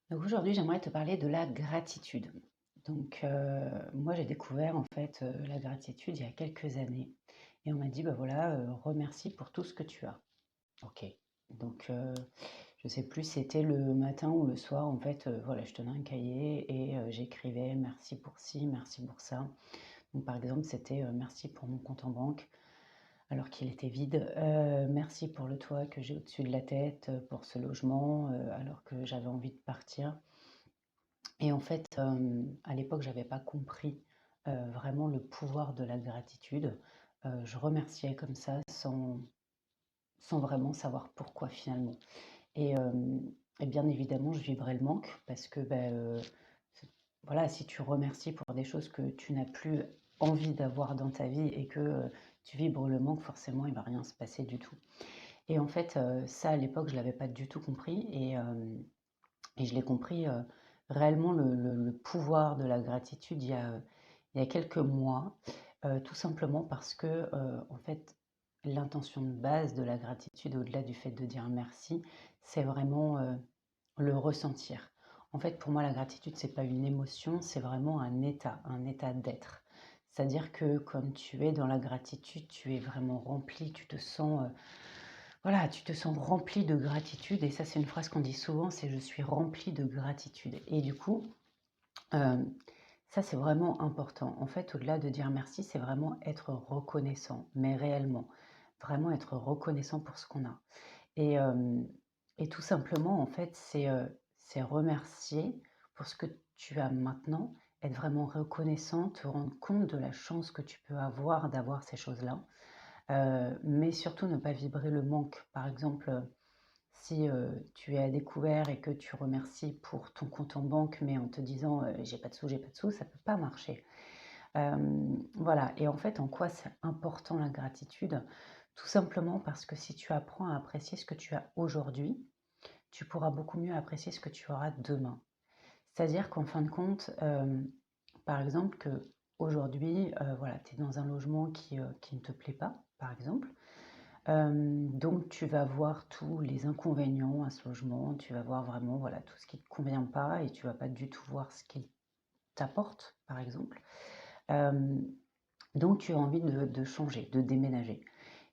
Donc aujourd'hui, j'aimerais te parler de la gratitude. Moi, j'ai découvert en fait la gratitude il y a quelques années. Et on m'a dit, bah voilà, remercie pour tout ce que tu as. Ok. Donc, je sais plus, c'était le matin ou le soir, en fait, voilà, je tenais un cahier et j'écrivais merci pour ci, merci pour ça. Donc, par exemple, c'était merci pour mon compte en banque alors qu'il était vide. Merci pour le toit que j'ai au-dessus de la tête, pour ce logement, alors que j'avais envie de partir. Et en fait, à l'époque, j'avais pas compris, vraiment le pouvoir de la gratitude. Je remerciais comme ça sans vraiment savoir pourquoi finalement. Et et bien évidemment, je vibrais le manque parce que, c'est voilà, si tu remercies pour des choses que tu n'as plus envie d'avoir dans ta vie et que, tu vibres le manque, forcément, il va rien se passer du tout. Et en fait, ça à l'époque, je l'avais pas du tout compris et je l'ai compris, réellement le pouvoir de la gratitude il y a quelques mois, tout simplement parce que, en fait, l'intention de base de la gratitude, au-delà du fait de dire merci, c'est vraiment, le ressentir. En fait, pour moi, la gratitude, c'est pas une émotion, c'est vraiment un état d'être. C'est-à-dire que quand tu es dans la gratitude, tu es vraiment rempli, tu te sens, voilà, tu te sens rempli de gratitude et ça, c'est une phrase qu'on dit souvent, c'est: «Je suis rempli de gratitude» et du coup, hem, ça, c'est vraiment important. En fait, au-delà de dire merci, c'est vraiment être reconnaissant, mais réellement. Vraiment être reconnaissant pour ce qu'on a et et tout simplement, en fait, c'est remercier pour ce que tu as maintenant, être vraiment reconnaissant, te rendre compte de la chance que tu peux avoir d'avoir ces choses-là. Mais surtout ne pas vibrer le manque. Par exemple, si, tu es à découvert et que tu remercies pour ton compte en banque, mais en te disant, j'ai pas de sous», ça peut pas marcher. Voilà et en fait, en quoi c'est important la gratitude? Tout simplement parce que si tu apprends à apprécier ce que tu as aujourd'hui, tu pourras beaucoup mieux apprécier ce que tu auras demain. C'est-à-dire qu'en fin de compte, par exemple, qu'aujourd'hui, voilà, tu es dans un logement qui ne te plaît pas, par exemple. Donc tu vas voir tous les inconvénients à ce logement, tu vas voir vraiment, voilà, tout ce qui ne te convient pas et tu vas pas du tout voir ce qu'il t'apporte, par exemple. Hem, donc tu as envie de changer, de déménager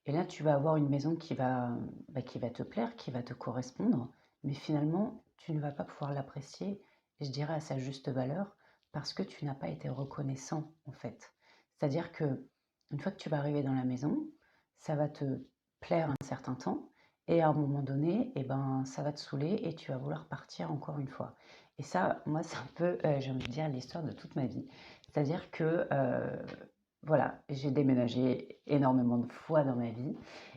et là, tu vas avoir une maison qui va te plaire, qui va te correspondre, mais finalement, tu ne vas pas pouvoir l'apprécier, je dirais, à sa juste valeur parce que tu n'as pas été reconnaissant, en fait. C'est-à-dire que une fois que tu vas arriver dans la maison, ça va te plaire un certain temps et à un moment donné et ben, ça va te saouler et tu vas vouloir partir encore une fois et ça, moi, c'est un peu, j'ai envie de dire l'histoire de toute ma vie. C'est-à-dire que, voilà, j'ai déménagé énormément de fois dans ma vie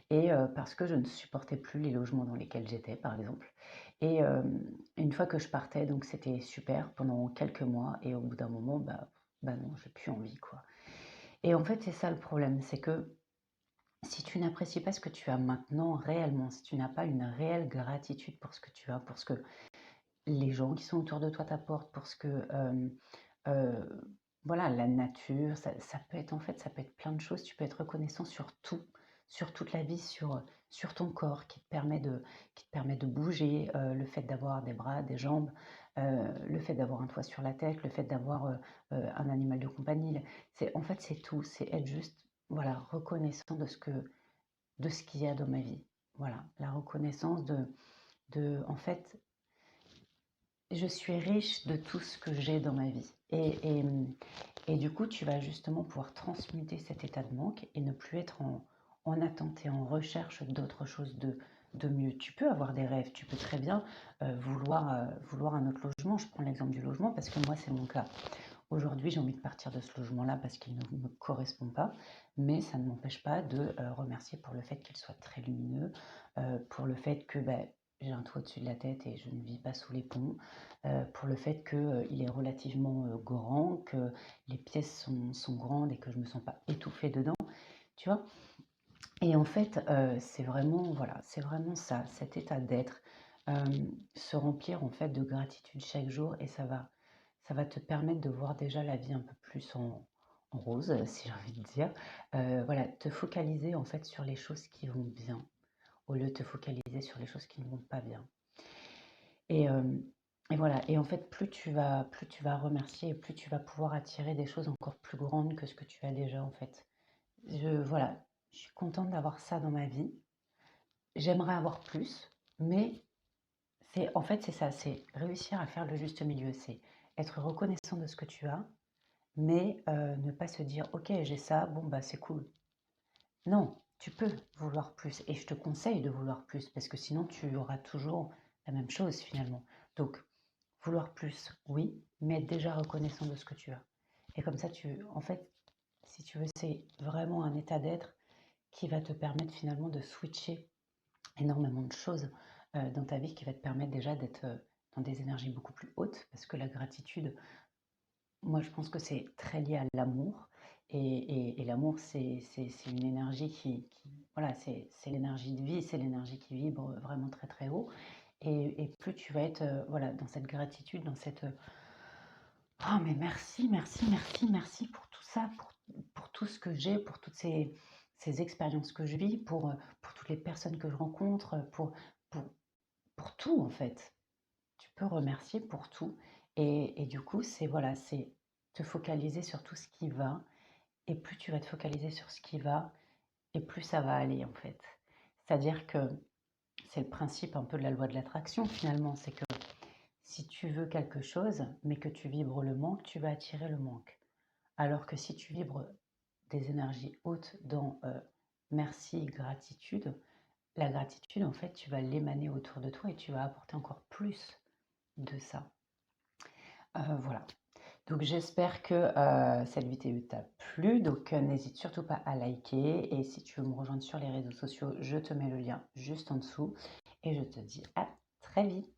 et parce que je ne supportais plus les logements dans lesquels j'étais, par exemple et une fois que je partais, donc c'était super pendant quelques mois et au bout d'un moment, bah non, j'ai plus envie, quoi et en fait, c'est ça le problème, c'est que si tu n'apprécies pas ce que tu as maintenant réellement, si tu n'as pas une réelle gratitude pour ce que tu as, pour ce que les gens qui sont autour de toi t'apportent, pour ce que, heu, voilà, la nature, ça peut être en fait, ça peut être plein de choses. Tu peux être reconnaissant sur tout, sur toute la vie, sur ton corps qui te permet de bouger, le fait d'avoir des bras, des jambes, le fait d'avoir un toit sur la tête, le fait d'avoir, un animal de compagnie. C'est en fait, c'est tout, c'est être juste, voilà, reconnaissant de ce qu'il y a dans ma vie. Voilà, la reconnaissance de en fait, je suis riche de tout ce que j'ai dans ma vie et du coup, tu vas justement pouvoir transmuter cet état de manque et ne plus être en attente et en recherche d'autre chose de mieux. Tu peux avoir des rêves, tu peux très bien, vouloir un autre logement. Je prends l'exemple du logement parce que moi, c'est mon cas. Aujourd'hui, j'ai envie de partir de ce logement-là parce qu'il ne me correspond pas, mais ça ne m'empêche pas de, remercier pour le fait qu'il soit très lumineux, pour le fait que, j'ai un toit au-dessus de la tête et je ne vis pas sous les ponts, pour le fait que, il est relativement, grand, que les pièces sont grandes et que je me sens pas étouffée dedans, tu vois? Et en fait, c'est vraiment, voilà, c'est vraiment ça, cet état d'être, se remplir en fait de gratitude chaque jour et ça va te permettre de voir déjà la vie un peu plus en rose, si j'ai envie de dire. Voilà, te focaliser en fait sur les choses qui vont bien, au lieu de te focaliser sur les choses qui ne vont pas bien. Et Et voilà, et en fait, plus tu vas remercier et plus tu vas pouvoir attirer des choses encore plus grandes que ce que tu as déjà, en fait. Voilà, je suis contente d'avoir ça dans ma vie. J'aimerais avoir plus, mais en fait, c'est ça, c'est réussir à faire le juste milieu. C'est être reconnaissant de ce que tu as, mais ne pas se dire, ok, j'ai ça, bon, bah c'est cool. Non, tu peux vouloir plus, et je te conseille de vouloir plus, parce que sinon tu auras toujours la même chose finalement. Donc, vouloir plus, oui, mais être déjà reconnaissant de ce que tu as. Et comme ça, en fait, si tu veux, c'est vraiment un état d'être qui va te permettre finalement de switcher énormément de choses dans ta vie, qui va te permettre déjà d'être dans des énergies beaucoup plus hautes, parce que la gratitude, moi je pense que c'est très lié à l'amour. Et l'amour, c'est une énergie voilà, c'est l'énergie de vie, c'est l'énergie qui vibre vraiment très très haut. Et plus tu vas être voilà, dans cette gratitude, dans cette oh, mais merci, merci, merci, merci pour tout ça, pour tout ce que j'ai, pour toutes ces expériences que je vis, pour toutes les personnes que je rencontre, pour, pour tout en fait. Tu peux remercier pour tout. Et du coup, c'est voilà, c'est te focaliser sur tout ce qui va. Et plus tu vas te focaliser sur ce qui va, et plus ça va aller en fait. C'est-à-dire que c'est le principe un peu de la loi de l'attraction finalement, c'est que si tu veux quelque chose, mais que tu vibres le manque, tu vas attirer le manque. Alors que si tu vibres des énergies hautes dans merci, gratitude, la gratitude, en fait, tu vas l'émaner autour de toi et tu vas apporter encore plus de ça. Voilà. Donc j'espère que cette vidéo t'a plu. Donc n'hésite surtout pas à liker. Et si tu veux me rejoindre sur les réseaux sociaux, je te mets le lien juste en dessous. Et je te dis à très vite.